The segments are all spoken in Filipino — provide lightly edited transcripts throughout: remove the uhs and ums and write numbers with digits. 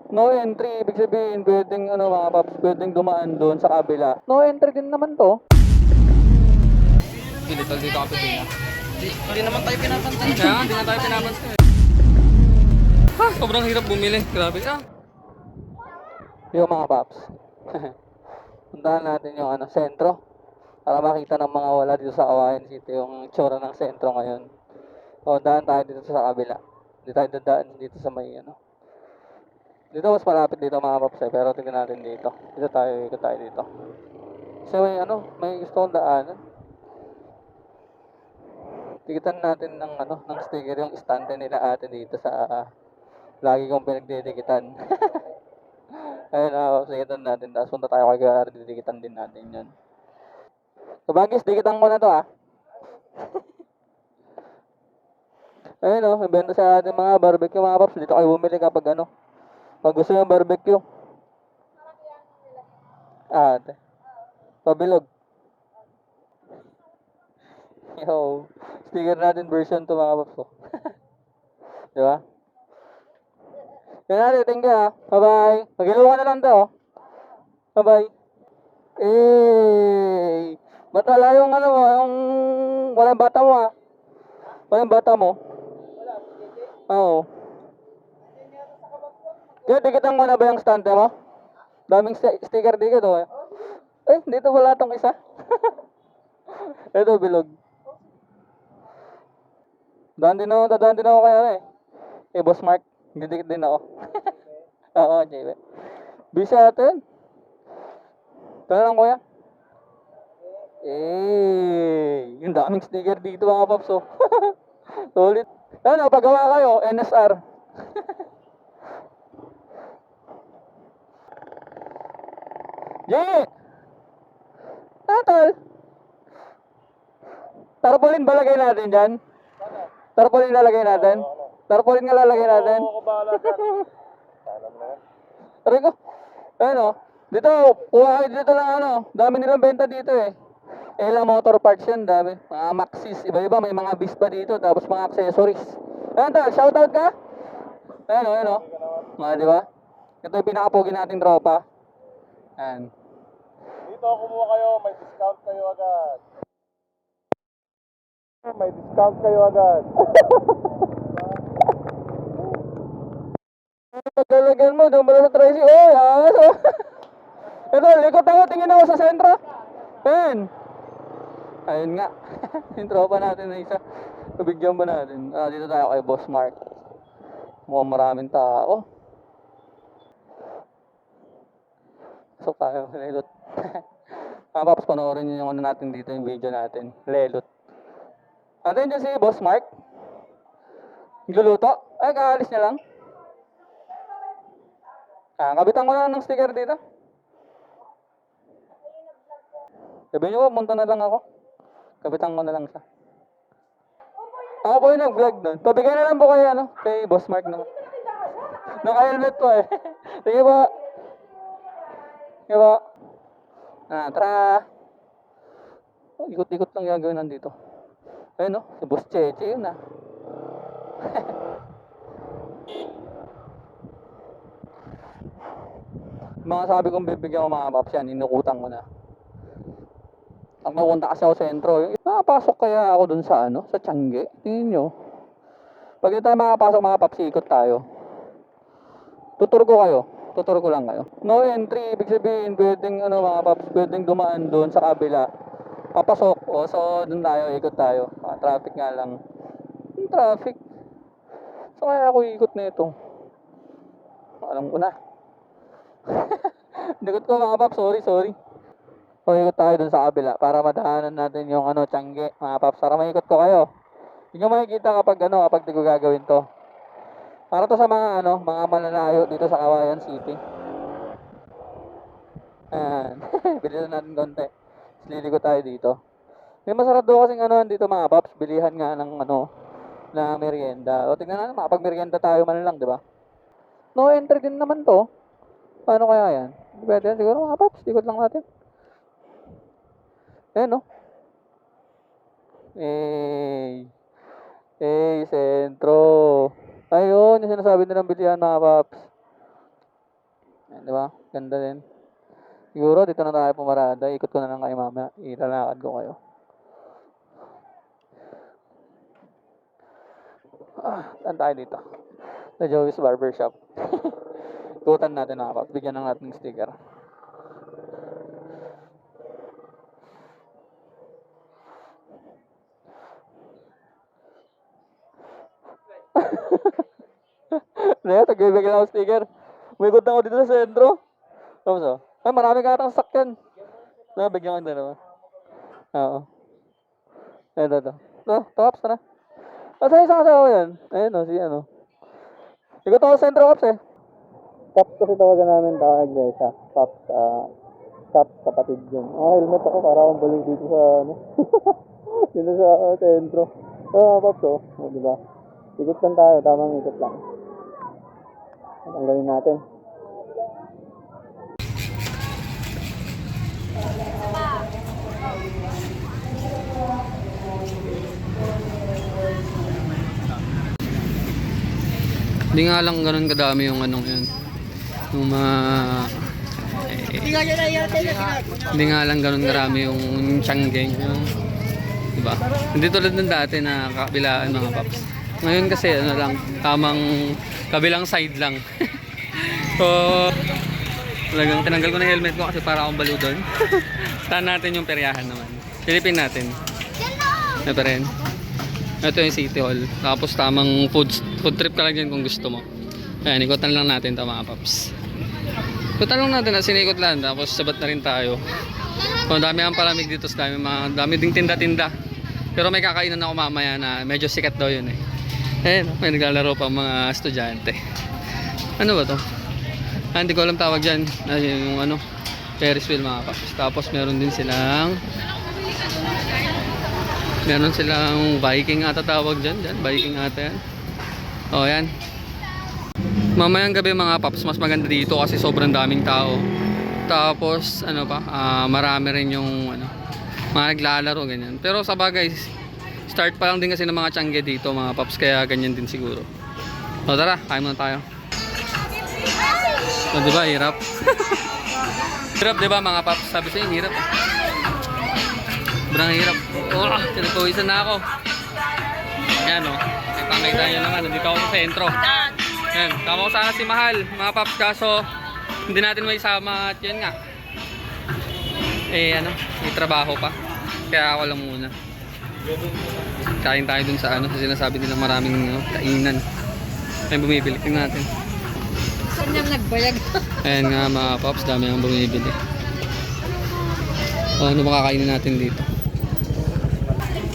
No entry, ibig sabihin, pwedeng ano mga paps, pwedeng dumaan doon sa kabila. No entry din naman to. Little dito kapit din. Hindi naman tayo pinapansin. Kaya hindi na tayo pinapansin. Sobrang hirap bumili. Grabe ka. Yung mga paps. Puntahan natin yung ano, sentro. Para makita ng mga wala dito sa Kawayan City yung tsura ng sentro ngayon. O, daan tayo dito sa kabila. Hindi tayo dadaan dito sa may ano. Dito mas malapit dito mga paps eh, pero tingnan natin dito. Ikot tayo dito. Kasi may ano, may gusto kong daanan. Tikitan natin ng ano, ng sticker yung estante nila ate dito sa lagi kong pinagdidikitan. Ayun, tikitan natin. Tapos punta tayo kay Gary, didikitan din natin yun. So, Bagis, dikitan ko na to ah. Ayun may benta sa ating mga barbecue mga paps. Dito kayo bumili kapag ano, pag gusto yung barbecue. Ate. Pabilog. Yo. Sticker natin version to mga paps. Oh. Di ba? Yan natin, thank you ah. Bye-bye. Mag-ilaw ka na lang to oh. Bye-bye. Eh, batala yung ano mo, yung walang bata mo ah. Walang bata mo. Oo. Kaya dikitan mo na ba yung stand mo? Daming sticker dito eh. Eh, dito wala tong isa. Ito, bilog. Dadaan din ako kaya eh. Eh, Boss Mark, didikit din ako. Oo, JB. Busy natin. Kaya lang kuya. Eh, yung daming sticker dito mga paps oh. Solid. Ano, pagawa kayo, NSR. Jay! Natal! Tarpaulin ba lagay natin dyan? Tarpaulin lalagay natin? Tarpaulin nga lalagay natin? Oo, bahala dyan. Aray ko. Ano? Dito, kuha kayo dito lang ano. Dami nilang benta dito eh. Ela Motor Parts yan, dami. Mga Maxis, iba-iba. May mga bis pa dito. Tapos mga accessories. Ayan tal, shoutout ka? Ayan. Mga di ba? Ito yung pinakapogi nating tropa. Ayan. Dito kumuha kayo, may discount kayo agad. May discount kayo agad. Paglalagyan mo, doon pala sa Tracy. Oh, yan. Ito, likot ako, tingin ako sa sentro. Ayan. Ayun nga. Yung tropa natin na isa. Pabigyan ba natin? Dito tayo kay Boss Mark. Mukhang maraming tao. So tayo, lelot. Paps, panoorin nyo yung ano natin dito, yung video natin. Lelot. Antayin dyan si Boss Mark. Nagluluto. Ay, kaalis niya lang. Kabitan ko na ng sticker dito. Sabihin nyo po, punta na lang ako. Kabitan ko na lang siya. Ako po yung nag-vlog doon. Pabigay na lang po kayo, ano, kay Boss Mark na. Naka-helmet po eh. Sige po. Sige po. Tara. Oh, ikot-ikot lang gagawin nandito. Ayun si Boss Cheche yun Mga sabi kong bibigyan ko mga paps yan, inukutan ko na. Ang napunta kasi ako sa sentro, nakapasok kaya ako dun sa sa Tiangge. Tingin nyo. Pag hindi tayo makapasok mga paps, ikot tayo. Tutur ko lang kayo. No entry, ibig sabihin, pwedeng mga paps, pwedeng dumaan doon sa kabila. Papasok, so doon tayo, ikot tayo. Traffic nga lang. Yung traffic. So kaya ako ikot na ito. Alam ko na. Ikot ko mga paps, sorry. O ikot tayo doon sa kabila para madaanan natin yung Tiangge. Mga paps, para maikot ko kayo. Hindi nyo makikita kapag di ko gagawin to. Para to sa mga mga mananayo dito sa Kawayan City. Ayan. Bilihan natin konti. Liliko tayo dito. May masarap doon kasing dito mga paps. Bilihan nga ng na merienda. O tingnan natin, makapag-merienda tayo man lang, di ba? No entry din naman to. Paano kaya yan? Pwede yan siguro mga paps. Ikot lang natin. Ayan sentro. Ayun, yung sinasabi nilang bilihan mga paps. Yan, di ba? Ganda din. Siguro dito na tayo pumarada. Ikot ko na lang kayo mamaya. Ilalakad ko kayo. Saan tayo dito? Sa Joey's Barbershop. Ikutan natin mga paps. Bigyan lang natin ng sticker. Naya, tagbibigyan ako sticker. May ikot ako dito sa sentro. Tapos ay marami ka atang sakyan. Bigyan ko dalawa. Oo. Ito. Tops, tara. Saan isang kasawa yan? Ayun o, si ano. Ikot ako sa sentro, Pops eh. Pops kasi tawagan namin tawag siya. Pops, kapatid yun. Helmet ako para akong balik dito sa, ano. Dito sa sentro. Pops diba? Ikot lang tayo, tamang ikot lang. Tanggalin natin. Hindi nga lang ganun kadami yung anong yun. Yung mga... Hindi nga lang ganun karami yung Changgeng. Yung, diba? Hindi tulad ng dati na kabilaan mga paps. Ngayon kasi ano lang, tamang kabilang side lang. So, talagang tinanggal ko na helmet ko kasi para akong balo doon. Saan natin yung peryahan naman. Silipin natin. Ito pa rin. Ito yung City Hall. Tapos tamang food trip ka lang dyan kung gusto mo. Ayan, ikotan lang natin ito mga paps. Ikotan lang natin na sinikot lang. Tapos sabat na rin tayo. Kung dami ang palamig dito sa dami ding tinda-tinda. Pero may kakainan ako mamaya na medyo sikat daw yun eh. Ayan, may naglalaro pa mga estudyante. Ano ba to? Hindi ko alam tawag dyan. Yung ano, Ferris wheel mga paps. Tapos meron silang Viking ata tawag dyan. Viking ata yan. O yan. Mamayang gabi mga paps, mas maganda dito kasi sobrang daming tao. Tapos ano pa, marami rin yung ano, mga naglalaro ganyan. Pero sa bagay, start pa lang din kasi ng mga Tiangge dito mga paps, kaya ganyan din siguro. O tara, kain muna tayo. O diba, hirap? Hirap diba mga paps? Sabi sa'yo, hirap. Sobrang hirap. Tinapawisan na ako. Yan o. Nakita nyo naman, nandito ako sa sentro. Yan, tama ko sana si Mahal, mga paps, kaso hindi natin may sama at yun nga. May trabaho pa. Kaya ako lang muna. Kain tayo dun sa ano, sa sinasabi nila maraming kainan. Ayun, bumibili. Tingnan natin. Saan niyang nagbayag? Ayan nga mga paps, dami ang bumibili. Ano makakainin natin dito?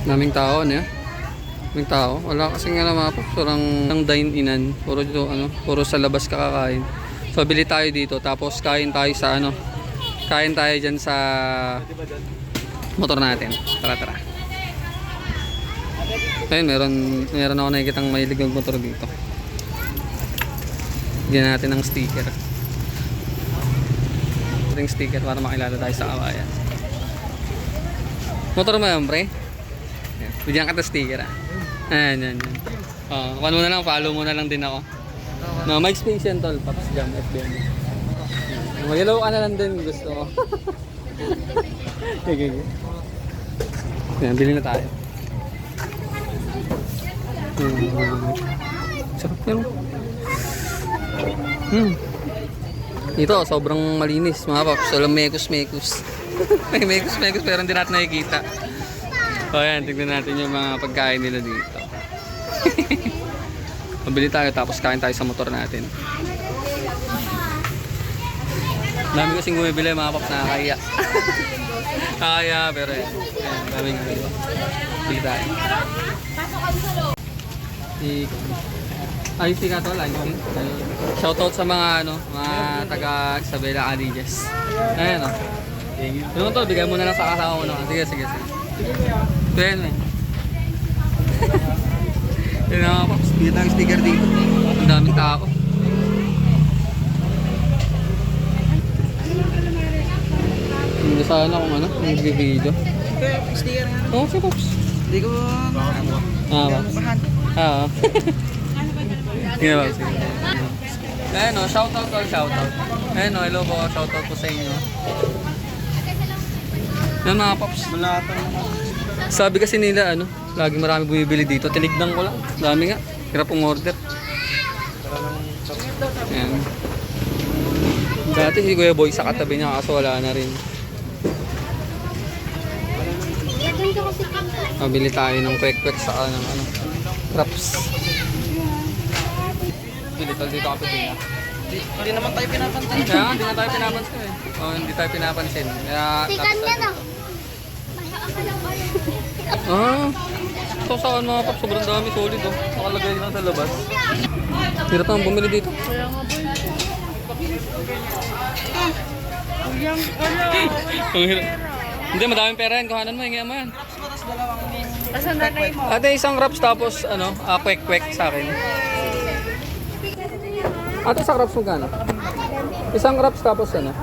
Daming tao, ano yan? Daming tao. Wala kasi nga mga paps, parang dine-inan. Puro dito, puro sa labas kakakain. So, bili tayo dito. Tapos, kain tayo sa kain tayo dyan sa motor natin. Tara. Ayun, meron ako nakikitang mahilig ng motor dito. Bigyan natin ng sticker. Yung sticker para makilala tayo sa kawayan. Motor mo yan, pre? Bigyan ka ng sticker, Ayan. Kung ano na lang, follow mo na lang din ako. No, Mike Space yan, tol. Pops Jam, FBM. Mag-hello ka na lang din, gusto mo. Okay. Ayan, bili na tayo. Sarap yun. Ito, sobrang malinis mga paps. Walang mekus-mekus. May mekus-mekus pero hindi natin nakikita. O yan, tignan natin yung mga pagkain nila dito. Mabili tayo tapos kain tayo sa motor natin. Dami kasing bumibili mga paps, nakakaya. Nakakaya pero yan. Ayan, daming diba? Bili tayo. Ice tea ka to, ice tea. Shoutout sa mga mga taga Isabela Cadiz. Ayan o. Yung to, bigay mo na lang sa kasama mo naman. Sige. Ito yan eh. Yun nga paps, bigyan tayo sticker dito. Ang daming tao. Hindi sana kung nag-video. Sticker nga. Oo, si paps. Hindi ko... Paps. Oo. Sige. Ayan o, shoutout all, shoutout. Ayan o, hello po, shoutout po sa inyo. Ayan mga paps. Sabi kasi nila, ano, lagi marami bumibili dito. Tinignan ko lang. Dami nga. Hirap umorder. Ayan. Dati si Kuya Boy sa katabi niya kaso wala na rin. Mabili tayo ng kwek-kwek sa ng ano, wraps. Bili tayo dito kapit din. Hindi naman tayo pinapansin. Kaya hindi na tayo pinapansin eh. Oh, hindi tayo pinapansin. Kaya Tikan niya na. So saan mga paps, sobrang dami, solid oh. Nakalagay lang sa labas. Hirap naman bumili dito. Ang hirap. Hindi, madaming pera yan. Kuhanan mo, hingyan mo yan. Asan nanay mo? Ate, isang wraps tapos ano, kwek-kwek sa akin. Ate, isang wraps magkano? Isang wraps tapos ano?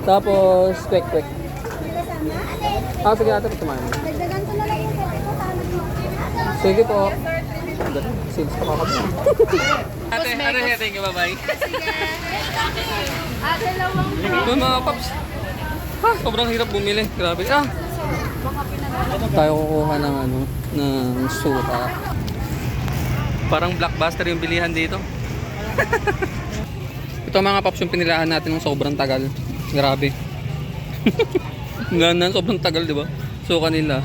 Tapos kwek-kwek. Sige ate, patumayan mo. Dagdagan ko na lang yung pwede ko sana. Sige po. Sales pa kakabit. Ate, thank you, bye-bye. Yung mga paps. Sobrang hirap bumili. Grabe. Tayo kukuha ng ano, ng suka. Parang blockbuster yung bilihan dito. Ito mga paps yung pinilahan natin ng sobrang tagal. Grabe. Ganun, sobrang tagal, di ba? Suka nila.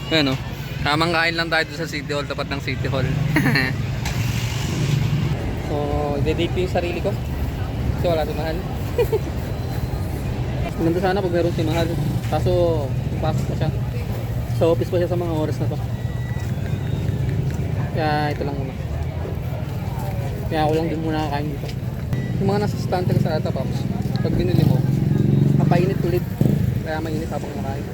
Ayan o. Tamang kain lang tayo sa City Hall, tapat ng City Hall. So, i-date ko yung sarili ko. Kasi wala si Mahal. Ganda sana pag meron si Mahal. Kaso, pasok pa siya. Sa office pa siya sa mga oras na to. Kaya ito lang muna. Kaya ako lang din muna kakain dito. Yung mga nasa stand ka sa ata, Pops, pag binili mo, kapainit ulit. Kaya mainit habang nakain.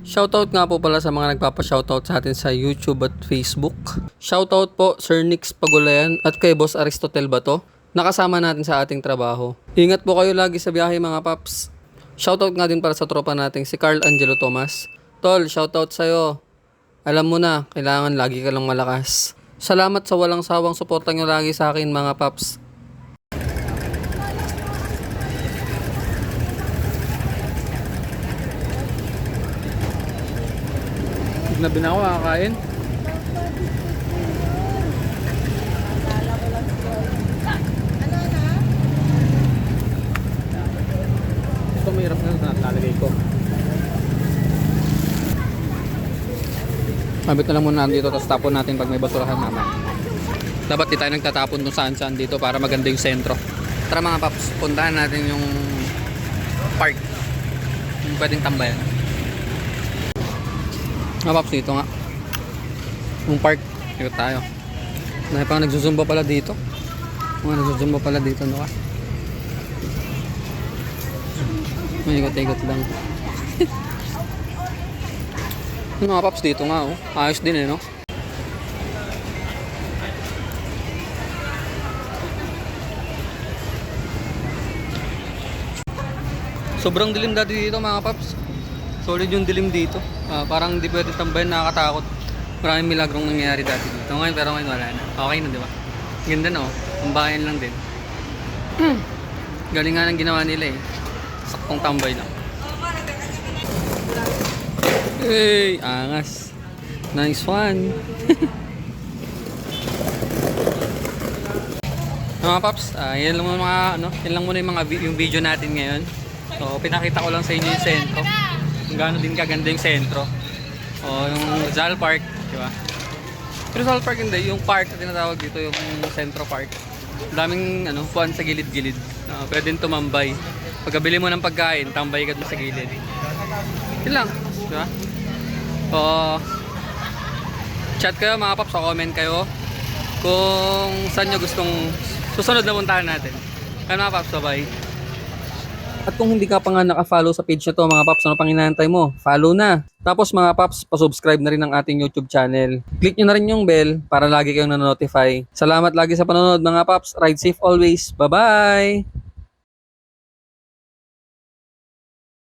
Shoutout nga po pala sa mga nagpapa-shoutout sa atin sa YouTube at Facebook. Shoutout po Sir Nix Pagulayan at kay Boss Aristotel Bato. Nakasama natin sa ating trabaho. Ingat po kayo lagi sa biyahe mga paps. Shoutout nga din para sa tropa nating si Carl Angelo Tomas. Tol, shoutout sa'yo. Alam mo na, kailangan lagi ka lang malakas. Salamat sa walang sawang suporta nyo lagi sa akin mga paps. Na binawa kakain. Ito mahirap na nalalagay ko. Mabit na lang muna dito tapos tapon natin pag may basurahan naman. Dapat di tayo nagtatapon kung saan saan dito para maganda yung sentro. Tara mga paps, puntahan natin yung park. Yung pwedeng tambayan. Mga paps, dito nga. Yung park. Ikot tayo. Dahil pang nagsusumba pala dito. Mga nagsusumba pala dito, no ka? May ikot-ikot lang. Yung mga paps dito nga, oh. Ayos din eh, no? Sobrang dilim dati dito, mga paps. Solid yung dilim dito. Parang hindi pwede tambayan, nakakatakot. Maraming milagrong nangyayari dati dito. Ngayon, pero ngayon wala na. Okay na, di ba? Ganda na, oh. Ang bayan lang din. Galing nga ng ginawa nila eh. Saktong tambay lang. Hey, angas. Nice one. Mga paps, yan lang mga ano, yan lang muna yung mga yung video natin ngayon. So, pinakita ko lang sa inyo yung sentro. Kung gaano din kaganda yung sentro. O yung Rizal Park, di ba? Rizal Park hindi, yung park na tinatawag dito, yung Centro Park. Daming ano, puan sa gilid-gilid. Pwedeng tumambay. Pagkabili mo ng pagkain, tambay ka dun sa gilid. Yun lang, di ba? O, chat kayo mga paps, o comment kayo kung saan nyo gustong susunod na puntahan natin. Kaya mga paps, bye-bye. At kung hindi ka pa nga naka-follow sa page na to mga paps, ano pang inaantay mo? Follow na. Tapos mga paps, pa-subscribe na rin ang ating YouTube channel. Click nyo na rin yung bell para lagi kayong na-notify. Salamat lagi sa panonood mga paps. Ride safe always. Bye-bye!